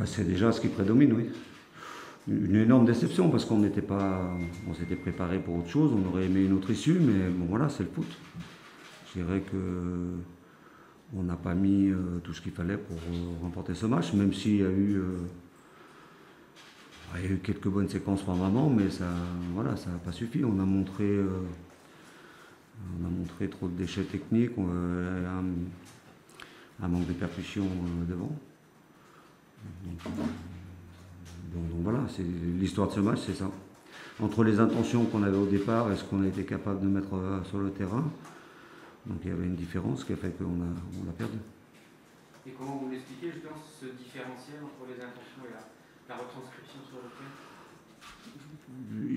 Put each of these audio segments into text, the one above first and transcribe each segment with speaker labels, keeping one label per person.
Speaker 1: c'est déjà ce qui prédomine, oui. Une énorme déception parce qu'on n'était pas, on s'était préparé pour autre chose, on aurait aimé une autre issue, mais bon voilà, c'est le foot. Je dirais que on n'a pas mis tout ce qu'il fallait pour remporter ce match, même s'il y a eu, il y a eu quelques bonnes séquences par moment, mais ça, voilà, ça n'a pas suffi. On a montré trop de déchets techniques, un manque de percussion devant. Donc voilà, c'est l'histoire de ce match, c'est ça. Entre les intentions qu'on avait au départ et ce qu'on a été capable de mettre sur le terrain, donc il y avait une différence qui a fait qu'on a perdu.
Speaker 2: Et comment vous l'expliquez justement ce différentiel entre les intentions et la retranscription sur le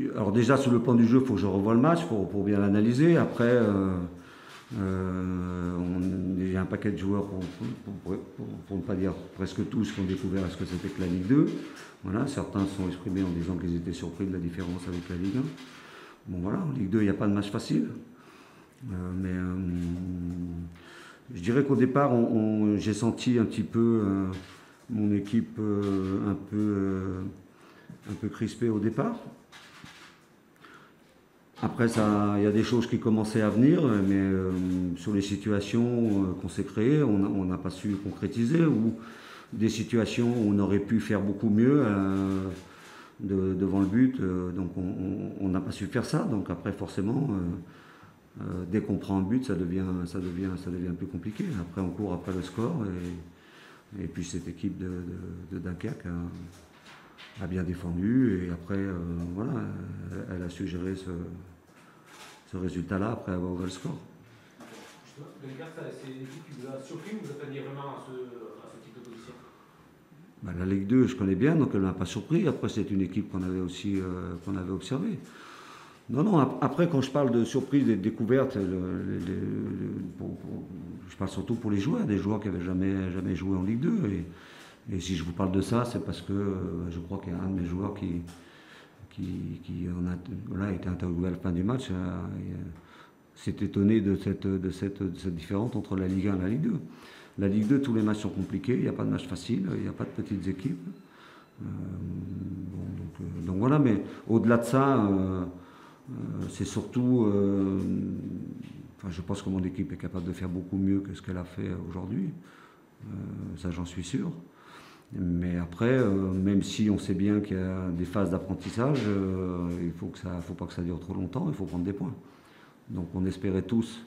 Speaker 2: terrain?
Speaker 1: Alors déjà sur le plan du jeu, il faut que je revoie le match pour bien l'analyser. Après, il y a un paquet de joueurs, pour ne pas dire presque tous, qui ont découvert ce que c'était que la Ligue 2. Voilà, certains se sont exprimés en disant qu'ils étaient surpris de la différence avec la Ligue 1. Bon voilà, en Ligue 2, il n'y a pas de match facile. Mais je dirais qu'au départ, j'ai senti un petit peu mon équipe un peu crispée au départ. Après, il y a des choses qui commençaient à venir, mais sur les situations qu'on s'est créées, on n'a pas su concrétiser, ou des situations où on aurait pu faire beaucoup mieux devant le but, donc on n'a pas su faire ça. Donc après, forcément, dès qu'on prend un but, ça devient plus compliqué. Après, on court après le score, et puis cette équipe de Dunkerque a bien défendu, et après, voilà, elle a su gérer ce résultat-là après avoir ouvert le score.
Speaker 3: Dunkerque, c'est une équipe qui vous a surpris ou vous attendiez vraiment à ce type d'opposition?
Speaker 1: La Ligue 2, je connais bien, donc elle ne m'a pas surpris. Après, c'est une équipe qu'on avait aussi observée. Non, après, quand je parle de surprise et de découverte, je parle surtout pour les joueurs, des joueurs qui n'avaient jamais joué en Ligue 2. Et si je vous parle de ça, c'est parce que je crois qu'il y a un de mes joueurs qui a été interviewé à la fin du match, s'est étonné de cette différence entre la Ligue 1 et la Ligue 2. La Ligue 2, tous les matchs sont compliqués, il n'y a pas de match facile, il n'y a pas de petites équipes. Donc voilà, mais au-delà de ça, c'est surtout... je pense que mon équipe est capable de faire beaucoup mieux que ce qu'elle a fait aujourd'hui. Ça, j'en suis sûr. Mais après, même si on sait bien qu'il y a des phases d'apprentissage, il faut pas que ça dure trop longtemps, il faut prendre des points. Donc on espérait tous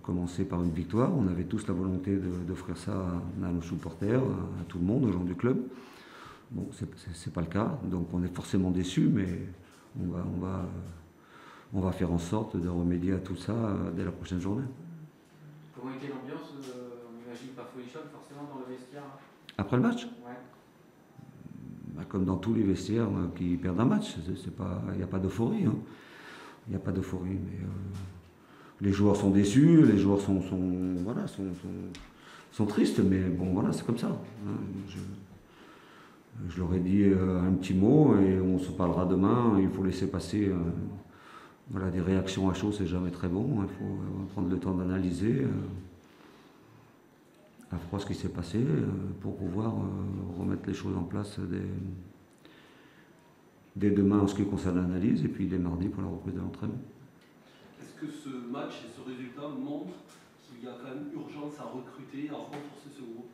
Speaker 1: commencer par une victoire. On avait tous la volonté d'offrir ça à nos supporters, à tout le monde, aux gens du club. Bon, c'est pas le cas, donc on est forcément déçus, mais on va faire en sorte de remédier à tout ça dès la prochaine journée.
Speaker 2: Comment était l'ambiance? On imagine pas folichonne forcément dans le vestiaire.
Speaker 1: Après le match?
Speaker 2: Ouais.
Speaker 1: Comme dans tous les vestiaires qui perdent un match, il n'y a pas d'euphorie. Hein. Il n'y a pas d'euphorie, mais les joueurs sont déçus, les joueurs sont tristes, mais bon voilà, c'est comme ça. Hein. Je leur ai dit un petit mot et on se parlera demain. Il faut laisser passer. Voilà, des réactions à chaud, c'est jamais très bon. Il faut prendre le temps d'analyser à froid ce qui s'est passé pour pouvoir remettre les choses en place dès demain en ce qui concerne l'analyse et puis dès mardi pour la reprise de l'entraînement.
Speaker 4: Est-ce que ce match et ce résultat montrent qu'il y a quand même urgence à recruter, à renforcer ce groupe?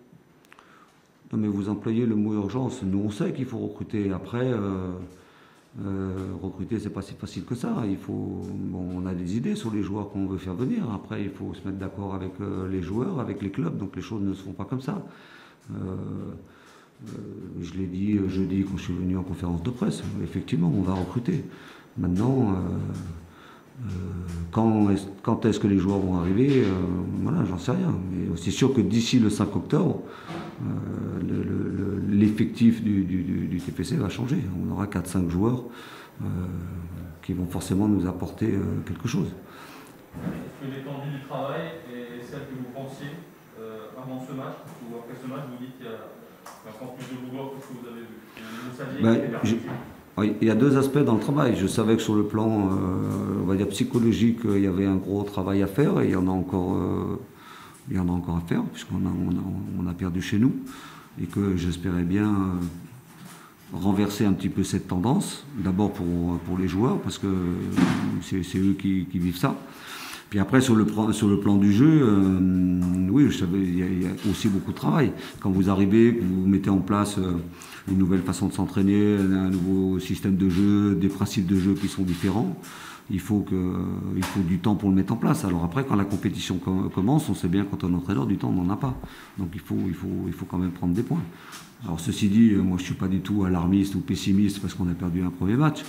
Speaker 1: Non mais vous employez le mot urgence. Nous on sait qu'il faut recruter. Après, recruter c'est pas si facile que ça. On a des idées sur les joueurs qu'on veut faire venir. Après il faut se mettre d'accord avec les joueurs, avec les clubs. Donc les choses ne se font pas comme ça. Je l'ai dit jeudi quand je suis venu en conférence de presse. Effectivement, on va recruter. Maintenant, quand est-ce que les joueurs vont arriver, voilà, j'en sais rien. Mais c'est sûr que d'ici le 5 octobre, l'effectif du TFC va changer. On aura 4-5 joueurs qui vont forcément nous apporter quelque chose.
Speaker 5: Est-ce que l'étendue du travail est celle que vous pensiez avant ce match, ou après ce match, vous dites qu'il y a encore plus de boulot que ce que vous avez vu? Vous saviez
Speaker 1: oui, il y a deux aspects dans le travail. Je savais que sur le plan, on va dire psychologique, il y avait un gros travail à faire, et il y en a encore à faire, puisqu'on a perdu chez nous. et que j'espérais bien renverser un petit peu cette tendance, d'abord pour les joueurs, parce que c'est eux qui vivent ça. Puis après, sur le plan du jeu, oui, je savais, il y a aussi beaucoup de travail. Quand vous arrivez, que vous mettez en place une nouvelle façon de s'entraîner, un nouveau système de jeu, des principes de jeu qui sont différents, il faut du temps pour le mettre en place. Alors après, quand la compétition commence, on sait bien quand on est entraîneur, du temps, on n'en a pas. Donc il faut quand même prendre des points. Alors ceci dit, moi je ne suis pas du tout alarmiste ou pessimiste parce qu'on a perdu un premier match,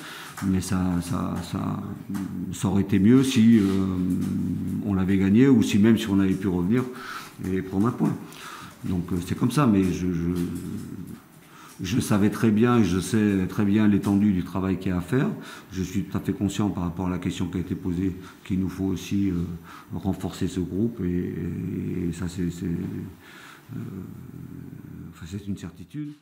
Speaker 1: mais ça aurait été mieux si on l'avait gagné ou si même si on avait pu revenir et prendre un point. Donc c'est comme ça, mais je savais très bien et je sais très bien l'étendue du travail qu'il y a à faire. Je suis tout à fait conscient par rapport à la question qui a été posée qu'il nous faut aussi renforcer ce groupe et ça c'est une certitude.